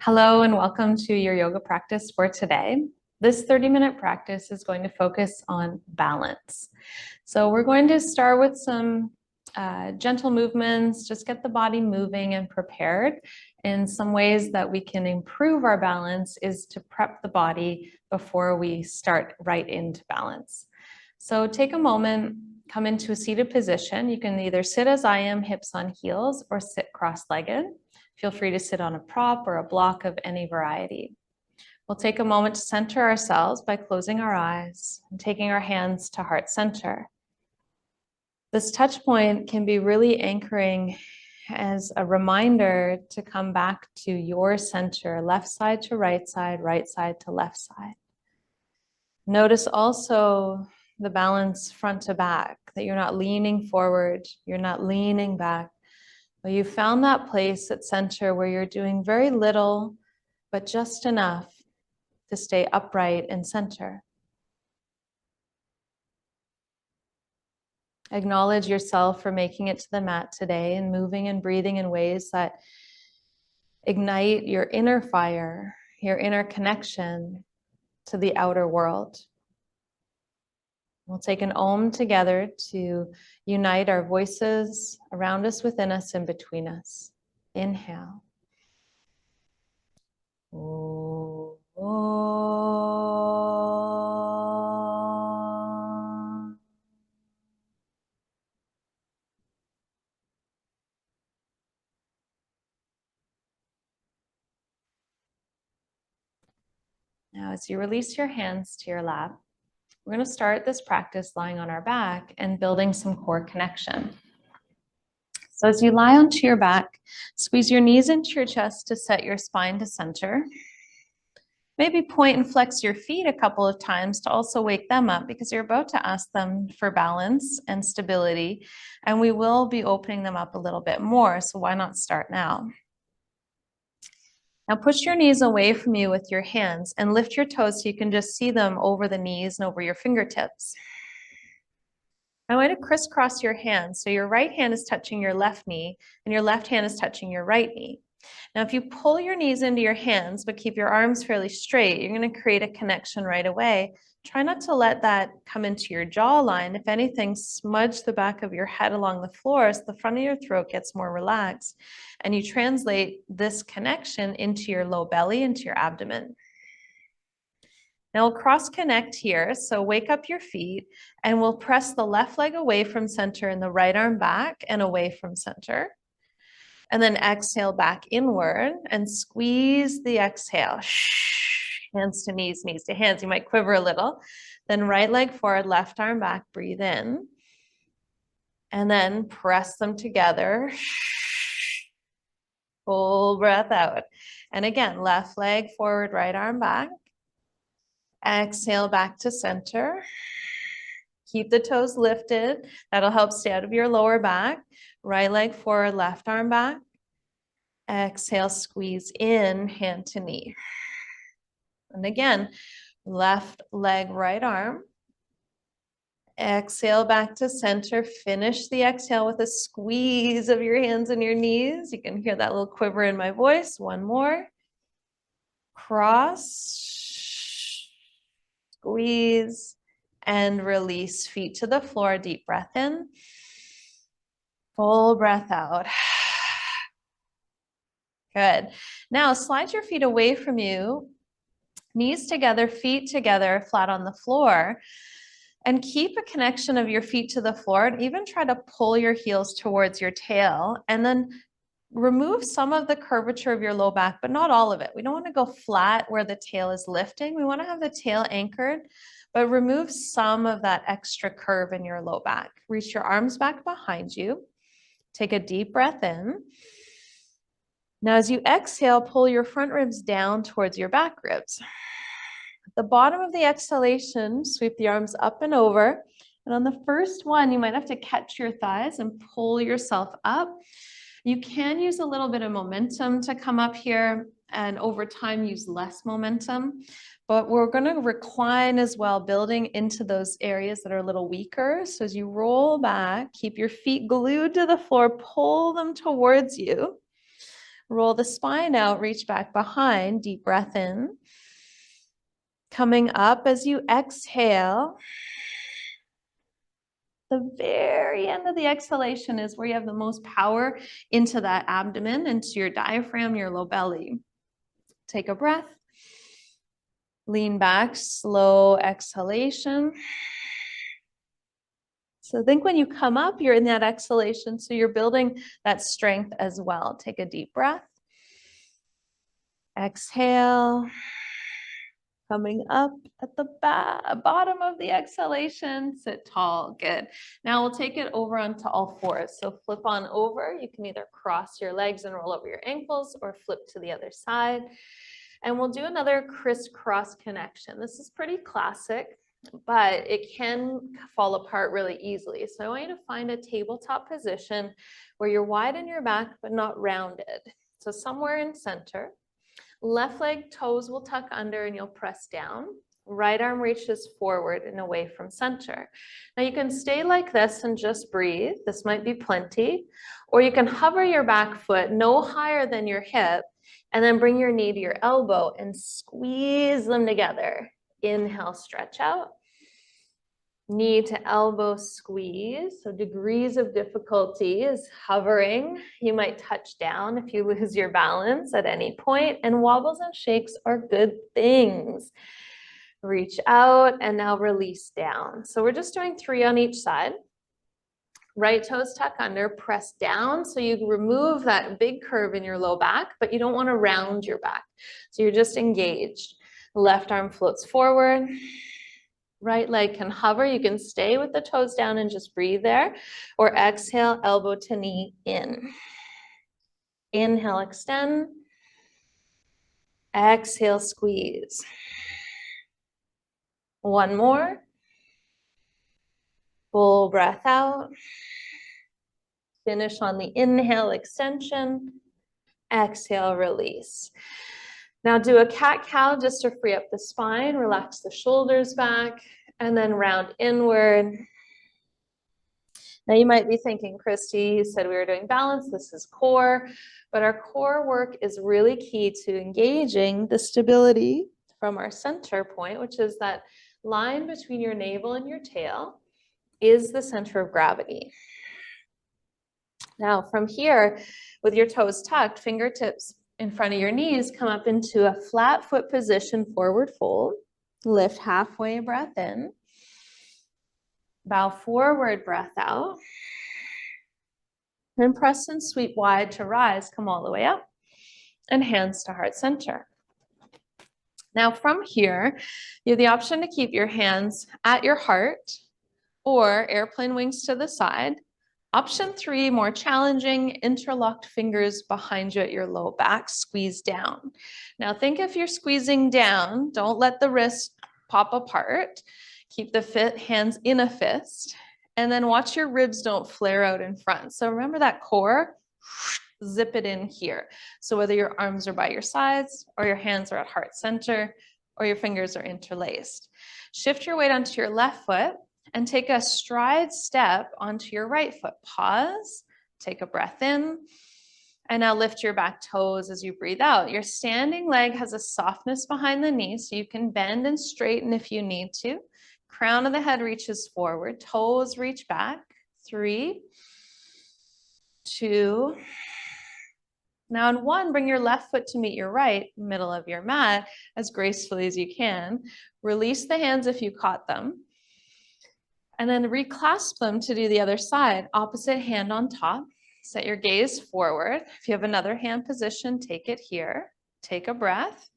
Hello and welcome to your yoga practice for today. This 30-minute practice is going to focus on balance. So we're going to start with some gentle movements, just get the body moving and prepared. In some ways that we can improve our balance is to prep the body before we start right into balance. So take a moment, come into a seated position. You can either sit as I am, hips on heels, or sit cross-legged. Feel free to sit on a prop or a block of any variety. We'll take a moment to center ourselves by closing our eyes and taking our hands to heart center. This touch point can be really anchoring as a reminder to come back to your center, left side to right side to left side. Notice also the balance front to back, that you're not leaning forward, you're not leaning back. But you found that place at center where you're doing very little, but just enough to stay upright and center. Acknowledge yourself for making it to the mat today and moving and breathing in ways that ignite your inner fire, your inner connection to the outer world. We'll take an Om together to unite our voices around us, within us, and between us. Inhale. Om. Now, as you release your hands to your lap, we're going to start this practice lying on our back and building some core connection. So as you lie onto your back, squeeze your knees into your chest to set your spine to center. Maybe point and flex your feet a couple of times to also wake them up, because you're about to ask them for balance and stability, and we will be opening them up a little bit more, so why not start now? Now push your knees away from you with your hands and lift your toes so you can just see them over the knees and over your fingertips. I want to crisscross your hands. So your right hand is touching your left knee and your left hand is touching your right knee. Now, if you pull your knees into your hands, but keep your arms fairly straight, you're going to create a connection right away. Try not to let that come into your jawline. If anything, smudge the back of your head along the floor so the front of your throat gets more relaxed. And you translate this connection into your low belly, into your abdomen. Now we'll cross connect here. So wake up your feet and we'll press the left leg away from center and the right arm back and away from center. And then exhale back inward and squeeze the exhale. Hands to knees, knees to hands. You might quiver a little. Then right leg forward, left arm back, breathe in. And then press them together. Full breath out. And again, left leg forward, right arm back. Exhale back to center. Keep the toes lifted. That'll help stay out of your lower back. Right leg forward, left arm back. Exhale, squeeze in, hand to knee. And again, left leg, right arm. Exhale back to center. Finish the exhale with a squeeze of your hands and your knees. You can hear that little quiver in my voice. One more. Cross. Squeeze. And release. Feet to the floor. Deep breath in. Full breath out. Good. Now slide your feet away from you. Knees together, feet together, flat on the floor. And keep a connection of your feet to the floor, and even try to pull your heels towards your tail. And then remove some of the curvature of your low back, but not all of it. We don't want to go flat where the tail is lifting. We want to have the tail anchored, but remove some of that extra curve in your low back. Reach your arms back behind you. Take a deep breath in. Now, as you exhale, pull your front ribs down towards your back ribs. At the bottom of the exhalation, sweep the arms up and over. And on the first one, you might have to catch your thighs and pull yourself up. You can use a little bit of momentum to come up here, and over time use less momentum. But we're going to recline as well, building into those areas that are a little weaker. So as you roll back, keep your feet glued to the floor, pull them towards you. Roll the spine out, reach back behind, deep breath in. Coming up as you exhale. The very end of the exhalation is where you have the most power into that abdomen, into your diaphragm, your low belly. Take a breath. Lean back, slow exhalation. So think when you come up, you're in that exhalation, so you're building that strength as well. Take a deep breath. Exhale. Coming up at the bottom of the exhalation, sit tall, good. Now we'll take it over onto all fours. So flip on over, you can either cross your legs and roll over your ankles or flip to the other side. And we'll do another crisscross connection. This is pretty classic, but it can fall apart really easily. So I want you to find a tabletop position where you're wide in your back, but not rounded. So somewhere in center. Left leg toes will tuck under and you'll press down. Right arm reaches forward and away from center. Now you can stay like this and just breathe. This might be plenty. Or you can hover your back foot no higher than your hip and then bring your knee to your elbow and squeeze them together. Inhale, stretch out. Knee to elbow squeeze. So degrees of difficulty is hovering. You might touch down if you lose your balance at any point, and wobbles and shakes are good things. Reach out and now release down. So we're just doing 3 on each side. Right toes tuck under, press down. So you remove that big curve in your low back, but you don't want to round your back. So you're just engaged. Left arm floats forward. Right leg can hover. You can stay with the toes down and just breathe there, or exhale, elbow to knee in. Inhale, extend. Exhale, squeeze. One more. Full breath out. Finish on the inhale, extension. Exhale, release. Now do a cat-cow just to free up the spine, relax the shoulders back, and then round inward. Now you might be thinking, Christy, you said we were doing balance, this is core, but our core work is really key to engaging the stability from our center point, which is that line between your navel and your tail is the center of gravity. Now from here, with your toes tucked, fingertips in front of your knees, come up into a flat foot position, forward fold. Lift halfway, breath in. Bow forward, breath out. Then press and sweep wide to rise, come all the way up. And hands to heart center. Now from here, you have the option to keep your hands at your heart or airplane wings to the side. Option 3, more challenging, interlocked fingers behind you at your low back, squeeze down. Now think if you're squeezing down, don't let the wrist pop apart. Keep the hands in a fist, and then watch your ribs don't flare out in front. So remember that core, zip it in here. So whether your arms are by your sides or your hands are at heart center or your fingers are interlaced. Shift your weight onto your left foot and take a stride step onto your right foot. Pause, take a breath in, and now lift your back toes as you breathe out. Your standing leg has a softness behind the knee, so you can bend and straighten if you need to. Crown of the head reaches forward, toes reach back. 3, 2. Now in 1, bring your left foot to meet your right, middle of your mat, as gracefully as you can. Release the hands if you caught them. And then reclasp them to do the other side. Opposite hand on top. Set your gaze forward. If you have another hand position, take it here. Take a breath.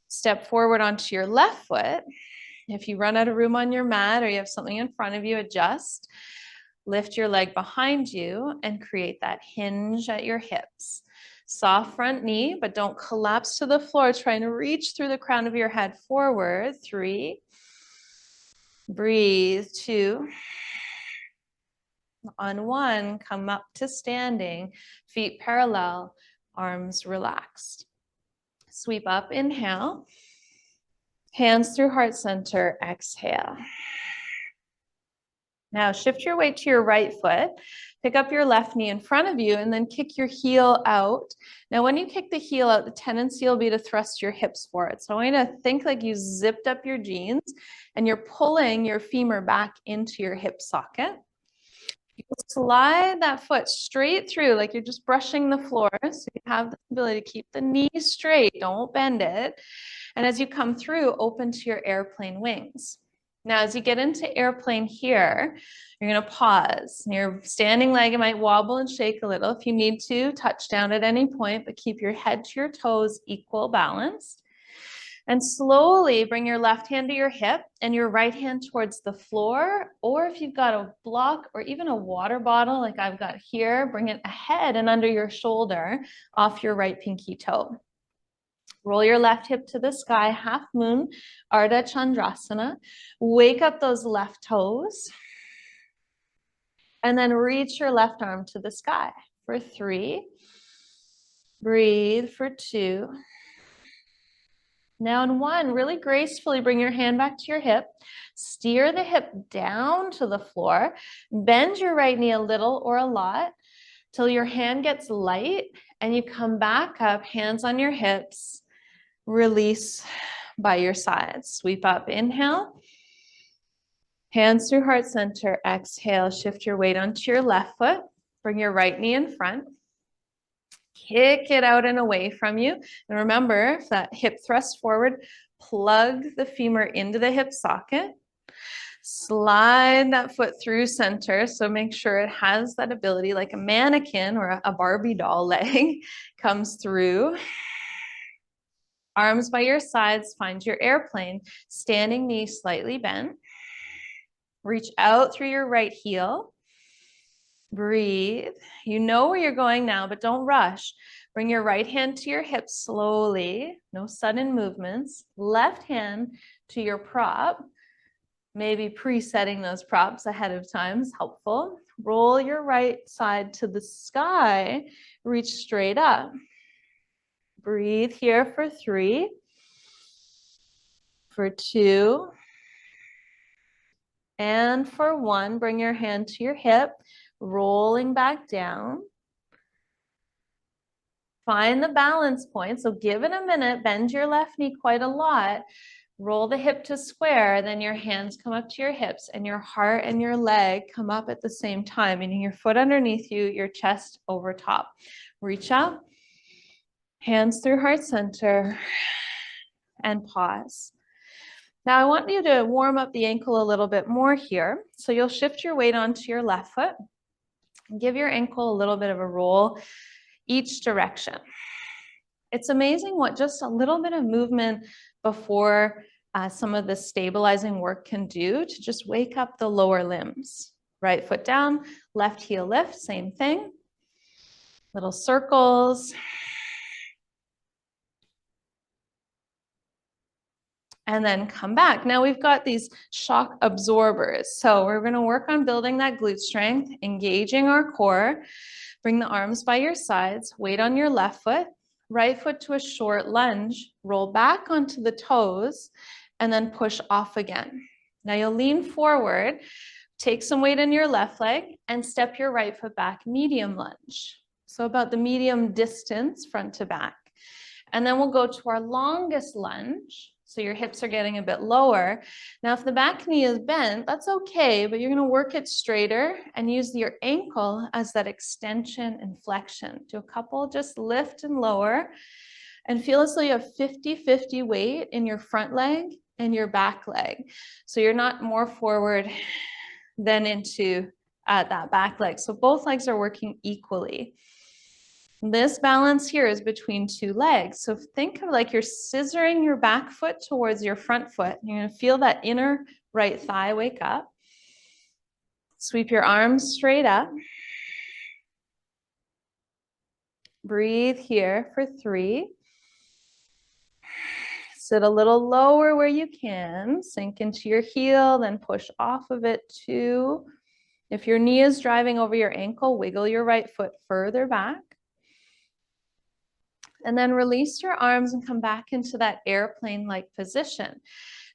Step forward onto your left foot. If you run out of room on your mat or you have something in front of you, adjust. Lift your leg behind you and create that hinge at your hips. Soft front knee, but don't collapse to the floor. Trying to reach through the crown of your head forward. 3. Breathe. 2. On 1, come up to standing, feet parallel, arms relaxed. Sweep up, inhale. Hands through heart center, exhale. Now shift your weight to your right foot, pick up your left knee in front of you, and then kick your heel out. Now, when you kick the heel out, the tendency will be to thrust your hips forward. So I want you to think like you zipped up your jeans and you're pulling your femur back into your hip socket. You slide that foot straight through like you're just brushing the floor. So you have the ability to keep the knee straight, don't bend it. And as you come through, open to your airplane wings. Now, as you get into airplane here, you're going to pause. Your standing leg might wobble and shake a little. If you need to, touch down at any point, but keep your head to your toes equal balanced. And slowly bring your left hand to your hip and your right hand towards the floor. Or if you've got a block or even a water bottle like I've got here, bring it ahead and under your shoulder off your right pinky toe. Roll your left hip to the sky, half moon, Ardha Chandrasana. Wake up those left toes. And then reach your left arm to the sky for 3. Breathe for 2. Now in 1, really gracefully bring your hand back to your hip. Steer the hip down to the floor. Bend your right knee a little or a lot till your hand gets light and you come back up, hands on your hips. Release by your sides. Sweep up, inhale. Hands through heart center, exhale. Shift your weight onto your left foot. Bring your right knee in front. Kick it out and away from you. And remember, if that hip thrust forward, plug the femur into the hip socket. Slide that foot through center. So make sure it has that ability like a mannequin or a Barbie doll leg comes through. Arms by your sides, find your airplane. Standing knee slightly bent. Reach out through your right heel. Breathe. You know where you're going now, but don't rush. Bring your right hand to your hip slowly. No sudden movements. Left hand to your prop. Maybe presetting those props ahead of time is helpful. Roll your right side to the sky. Reach straight up. Breathe here for 3, for 2, and for 1. Bring your hand to your hip, rolling back down. Find the balance point. So give it a minute, bend your left knee quite a lot. Roll the hip to square, then your hands come up to your hips and your heart and your leg come up at the same time, meaning your foot underneath you, your chest over top. Reach out. Hands through heart center and pause. Now I want you to warm up the ankle a little bit more here. So you'll shift your weight onto your left foot and give your ankle a little bit of a roll each direction. It's amazing what just a little bit of movement before some of the stabilizing work can do to just wake up the lower limbs. Right foot down, left heel lift, same thing. Little circles. And then come back. Now we've got these shock absorbers. So we're going to work on building that glute strength, engaging our core. Bring the arms by your sides, weight on your left foot, right foot to a short lunge, roll back onto the toes, and then push off again. Now you'll lean forward, take some weight in your left leg, and step your right foot back, medium lunge. So about the medium distance, front to back. And then we'll go to our longest lunge. So your hips are getting a bit lower. Now, if the back knee is bent, that's okay, but you're going to work it straighter and use your ankle as that extension and flexion. Do a couple, just lift and lower, and feel as though you have 50-50 weight in your front leg and your back leg. So you're not more forward than into that back leg. So both legs are working equally. This balance here is between 2 legs. So think of like you're scissoring your back foot towards your front foot. You're going to feel that inner right thigh wake up. Sweep your arms straight up. Breathe here for 3. Sit a little lower where you can. Sink into your heel, then push off of it 2. If your knee is driving over your ankle, wiggle your right foot further back. And then release your arms and come back into that airplane-like position.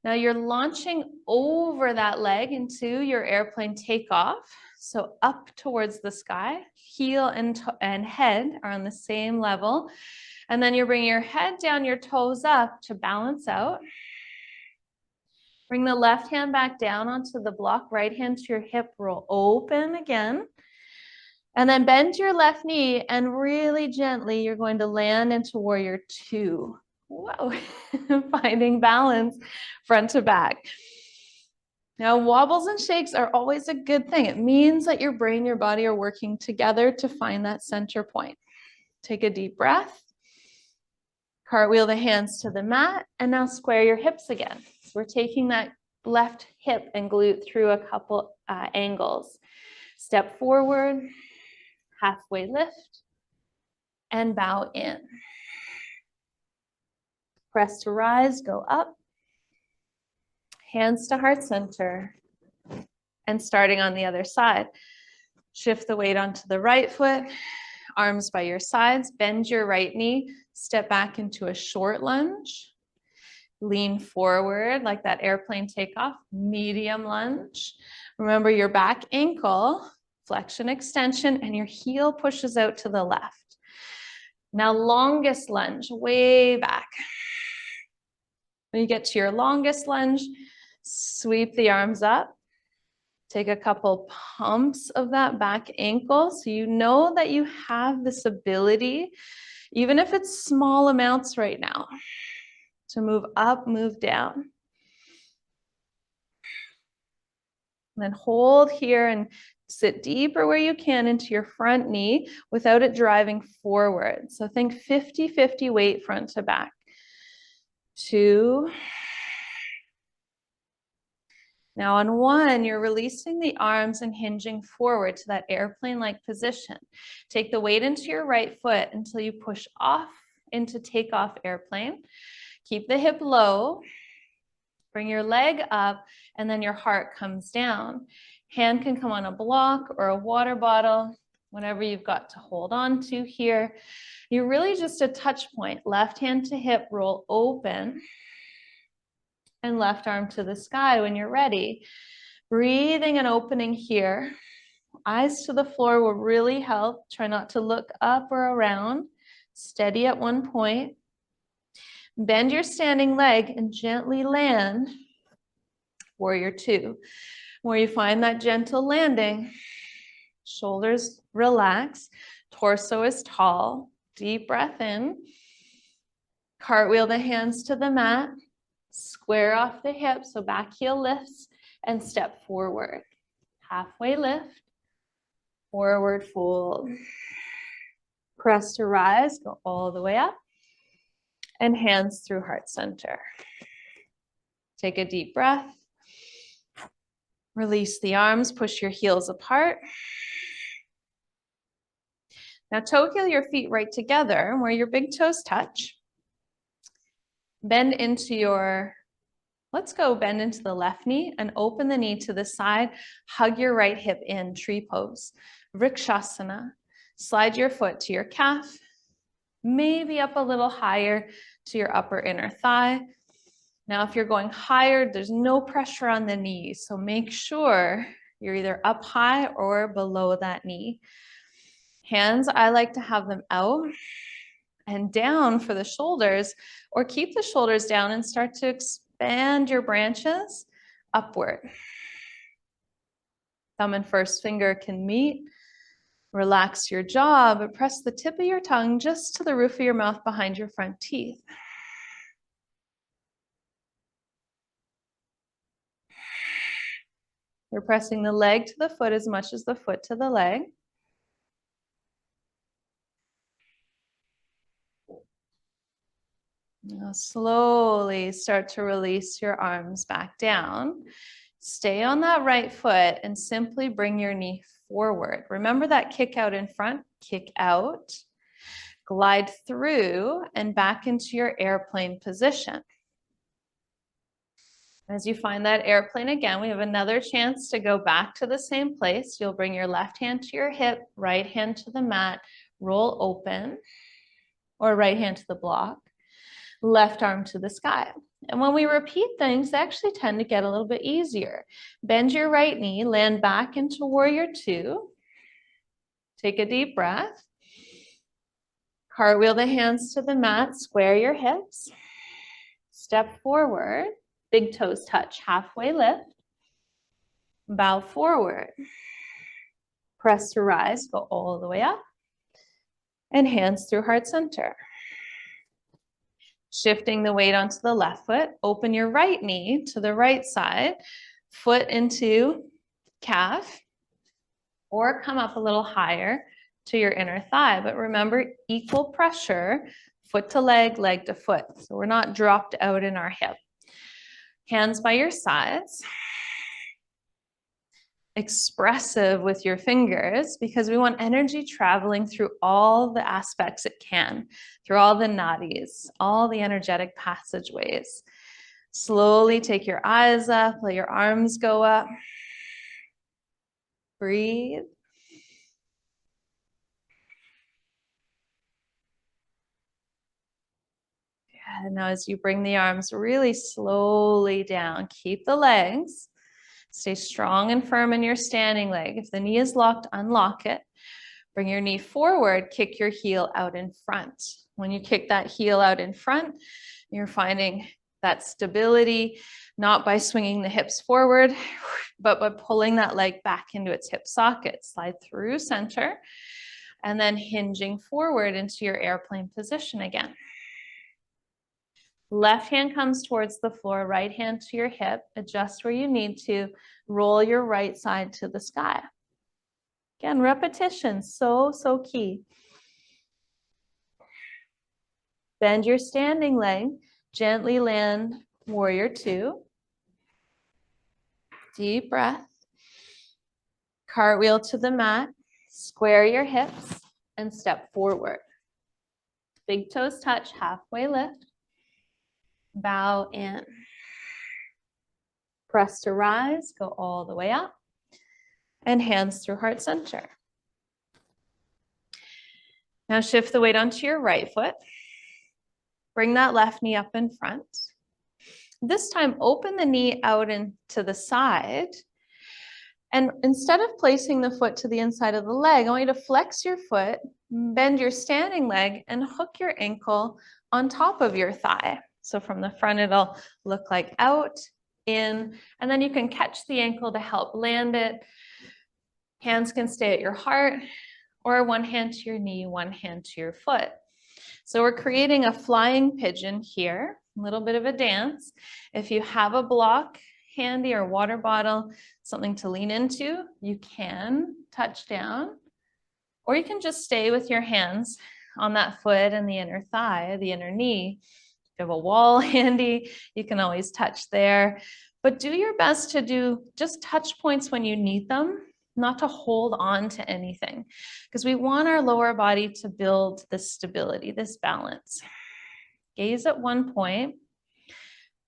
Now you're launching over that leg into your airplane takeoff. So up towards the sky, heel and head are on the same level. And then you're bringing your head down, your toes up to balance out. Bring the left hand back down onto the block, right hand to your hip, roll open again. And then bend your left knee and really gently, you're going to land into warrior two. Whoa, finding balance front to back. Now, wobbles and shakes are always a good thing. It means that your brain, your body are working together to find that center point. Take a deep breath. Cartwheel the hands to the mat, and now square your hips again. So we're taking that left hip and glute through a couple angles. Step forward, halfway lift, and bow in. Press to rise, go up. Hands to heart center. And starting on the other side. Shift the weight onto the right foot, arms by your sides, bend your right knee, step back into a short lunge. Lean forward like that airplane takeoff, medium lunge. Remember your back ankle, flexion, extension, and your heel pushes out to the left. Now longest lunge, way back. When you get to your longest lunge, sweep the arms up. Take a couple pumps of that back ankle so you know that you have this ability, even if it's small amounts right now, to move up, move down. And then hold here and sit deeper where you can into your front knee without it driving forward. So think 50-50 weight front to back. 2. Now on 1, you're releasing the arms and hinging forward to that airplane-like position. Take the weight into your right foot until you push off into takeoff airplane. Keep the hip low. Bring your leg up, and then your heart comes down. Hand can come on a block or a water bottle, whatever you've got to hold on to here. You're really just a touch point. Left hand to hip, roll open. And left arm to the sky when you're ready. Breathing and opening here. Eyes to the floor will really help. Try not to look up or around. Steady at one point. Bend your standing leg and gently land. Warrior 2. Where you find that gentle landing. Shoulders relax. Torso is tall. Deep breath in. Cartwheel the hands to the mat. Square off the hips, so back heel lifts, and step forward. Halfway lift, forward fold. Press to rise, go all the way up, and hands through heart center. Take a deep breath. Release the arms, push your heels apart. Now toe heel your feet right together where your big toes touch. Bend into your, bend into the left knee and open the knee to the side. Hug your right hip in, tree pose. Vrikshasana. Slide your foot to your calf, maybe up a little higher to your upper inner thigh. Now, if you're going higher, there's no pressure on the knees, so make sure you're either up high or below that knee. Hands, I like to have them out and down for the shoulders, or keep the shoulders down and start to expand your branches upward. Thumb and first finger can meet. Relax your jaw, but press the tip of your tongue just to the roof of your mouth behind your front teeth. You're pressing the leg to the foot as much as the foot to the leg. Now slowly start to release your arms back down. Stay on that right foot and simply bring your knee forward. Remember that kick out in front, kick out, glide through and back into your airplane position. As you find that airplane again, we have another chance to go back to the same place. You'll bring your left hand to your hip, right hand to the mat, roll open, or right hand to the block. Left arm to the sky. And when we repeat things, they actually tend to get a little bit easier. Bend your right knee, land back into warrior two. Take a deep breath. Cartwheel the hands to the mat, square your hips. Step forward, big toes touch, halfway lift. Bow forward. Press to rise, go all the way up. And hands through heart center. Shifting the weight onto the left foot, open your right knee to the right side, foot into calf, or come up a little higher to your inner thigh. But remember, equal pressure, foot to leg, leg to foot. So we're not dropped out in our hip. Hands by your sides. Expressive with your fingers, because we want energy traveling through all the aspects it can, through all the nadis, all the energetic passageways. Slowly take your eyes up, let your arms go up. Breathe. And now as you bring the arms really slowly down, keep the legs. Stay strong and firm in your standing leg. If the knee is locked, unlock it. Bring your knee forward, kick your heel out in front. When you kick that heel out in front, you're finding that stability, not by swinging the hips forward, but by pulling that leg back into its hip socket. Slide through center, and then hinging forward into your airplane position again. Left hand comes towards the floor, right hand to your hip. Adjust where you need to. Roll your right side to the sky. Again, repetition, so key. Bend your standing leg. Gently land warrior two. Deep breath. Cartwheel to the mat. Square your hips and step forward. Big toes touch, halfway lift. Bow in. Press to rise, go all the way up. And hands through heart center. Now shift the weight onto your right foot. Bring that left knee up in front. This time, open the knee out into the side. And instead of placing the foot to the inside of the leg, I want you to flex your foot, bend your standing leg, and hook your ankle on top of your thigh. So from the front, it'll look like out, in, and then you can catch the ankle to help land it. Hands can stay at your heart, or one hand to your knee, one hand to your foot. So we're creating a flying pigeon here, a little bit of a dance. If you have a block handy or water bottle, something to lean into, you can touch down, or you can just stay with your hands on that foot and the inner thigh, the inner knee. If you have a wall handy, you can always touch there, but do your best to do just touch points when you need them, not to hold on to anything, because we want our lower body to build this stability, this balance. Gaze at one point.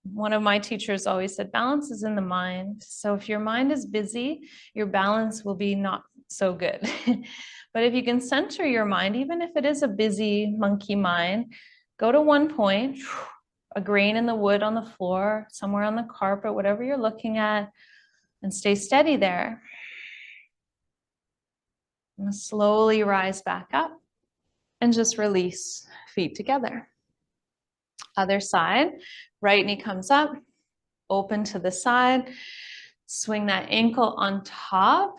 One of my teachers always said, balance is in the mind. So if your mind is busy, your balance will be not so good. But if you can center your mind, even if it is a busy monkey mind, go to one point, a grain in the wood on the floor, somewhere on the carpet, whatever you're looking at, and stay steady there. And slowly rise back up and just release feet together. Other side, right knee comes up, open to the side, swing that ankle on top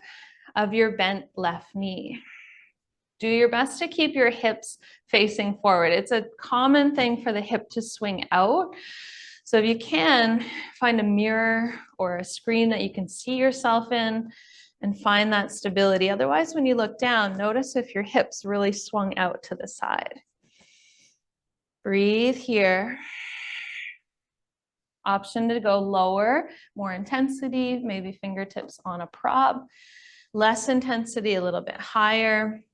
of your bent left knee. Do your best to keep your hips facing forward. It's a common thing for the hip to swing out. So if you can, find a mirror or a screen that you can see yourself in and find that stability. Otherwise, when you look down, notice if your hips really swung out to the side. Breathe here. Option to go lower, more intensity, maybe fingertips on a prop. Less intensity, a little bit higher.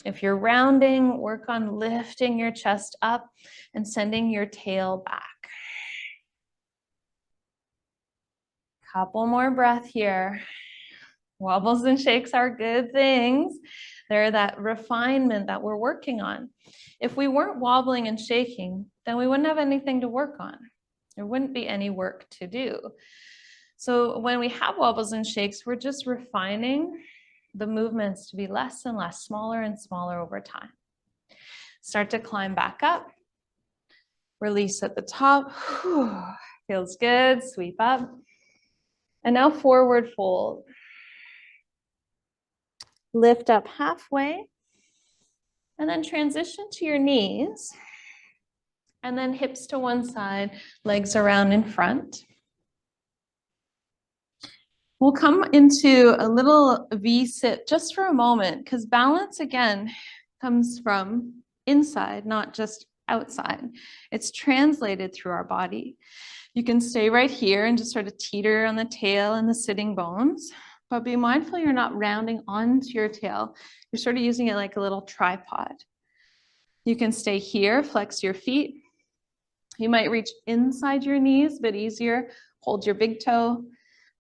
If you're rounding, work on lifting your chest up and sending your tail back. Couple more breath here. Wobbles and shakes are good things. They're that refinement that we're working on. If we weren't wobbling and shaking, then we wouldn't have anything to work on. There wouldn't be any work to do. So when we have wobbles and shakes, we're just refining the movements to be less and less, smaller and smaller over time. Start to climb back up. Release at the top. Whew. Feels good. Sweep up. And now forward fold. Lift up halfway. And then transition to your knees. And then hips to one side, legs around in front. We'll come into a little V-sit just for a moment, because balance, again, comes from inside, not just outside. It's translated through our body. You can stay right here and just sort of teeter on the tail and the sitting bones, but be mindful you're not rounding onto your tail. You're sort of using it like a little tripod. You can stay here, flex your feet. You might reach inside your knees, but easier. Hold your big toe.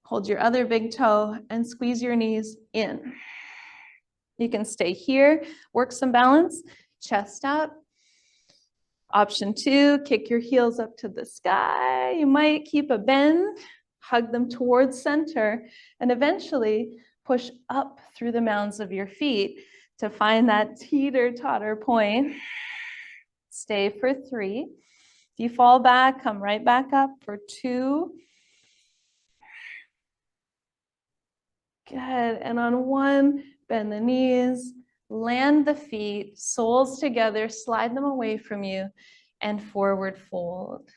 Hold your other big toe and squeeze your knees in. You can stay here, work some balance, chest up. Option 2, kick your heels up to the sky. You might keep a bend, hug them towards center, and eventually push up through the mounds of your feet to find that teeter-totter point. Stay for 3. If you fall back, come right back up for 2. Good, and on 1, bend the knees, land the feet, soles together, slide them away from you, and forward fold.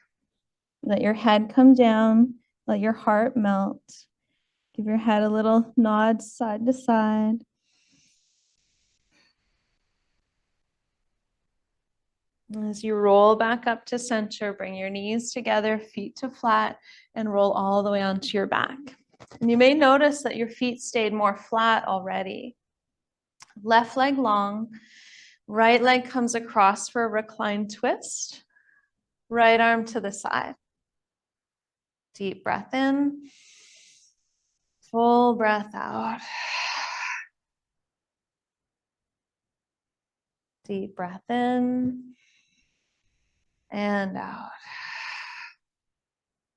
Let your head come down, let your heart melt. Give your head a little nod side to side. As you roll back up to center, bring your knees together, feet to flat, and roll all the way onto your back. And you may notice that your feet stayed more flat already. Left leg long, right leg comes across for a reclined twist, right arm to the side. Deep breath in, full breath out. Deep breath in and out.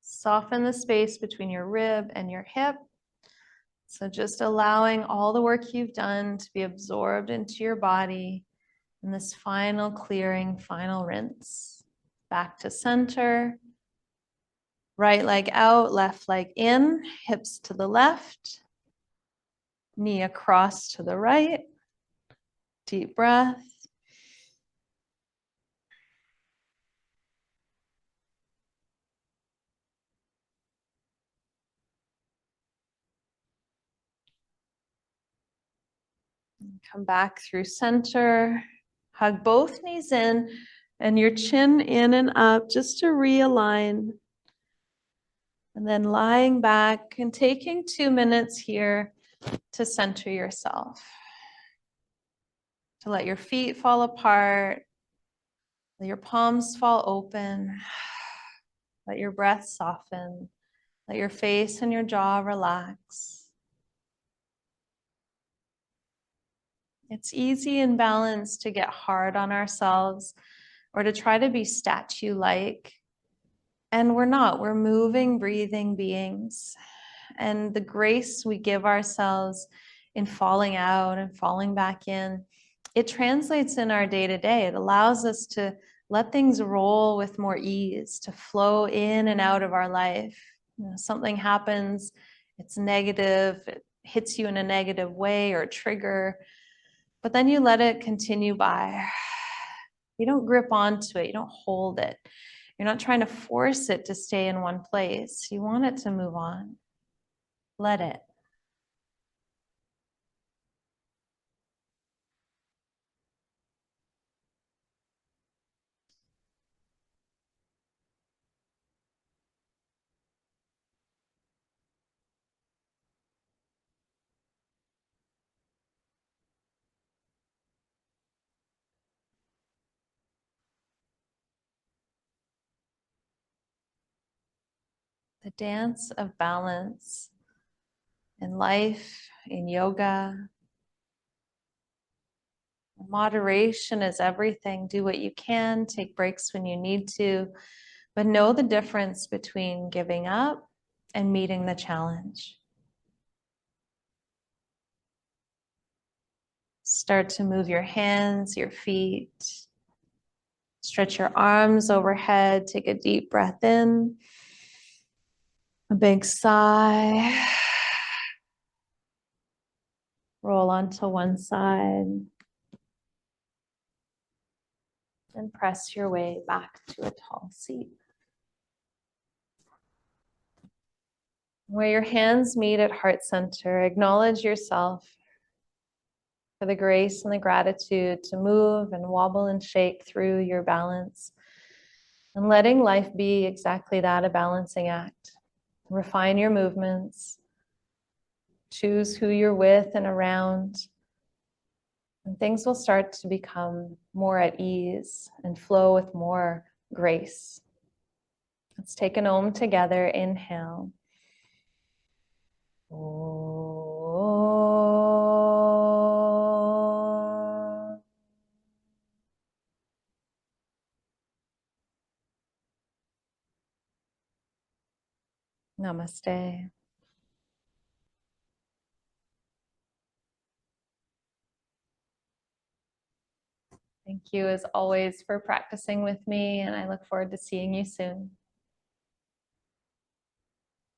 Soften the space between your rib and your hip. So just allowing all the work you've done to be absorbed into your body in this final clearing, final rinse. Back to center. Right leg out, left leg in, hips to the left, knee across to the right. Deep breath. Come back through center. Hug both knees in and your chin in and up just to realign. And then lying back and taking 2 minutes here to center yourself. To let your feet fall apart. Let your palms fall open. Let your breath soften. Let your face and your jaw relax. It's easy in balance to get hard on ourselves or to try to be statue-like. And we're not. We're moving, breathing beings. And the grace we give ourselves in falling out and falling back in, it translates in our day-to-day. It allows us to let things roll with more ease, to flow in and out of our life. You know, something happens, it's negative, it hits you in a negative way or trigger, but then you let it continue by. You don't grip onto it, you don't hold it. You're not trying to force it to stay in one place. You want it to move on. Let it. The dance of balance in life, in yoga. Moderation is everything. Do what you can, take breaks when you need to, but know the difference between giving up and meeting the challenge. Start to move your hands, your feet. Stretch your arms overhead. Take a deep breath in. A big sigh. Roll onto one side. And press your way back to a tall seat. Where your hands meet at heart center, acknowledge yourself for the grace and the gratitude to move and wobble and shake through your balance. And letting life be exactly that, a balancing act. Refine your movements. Choose who you're with and around. And things will start to become more at ease and flow with more grace. Let's take an Om together. Inhale. Om. Namaste. Thank you as always for practicing with me, and I look forward to seeing you soon.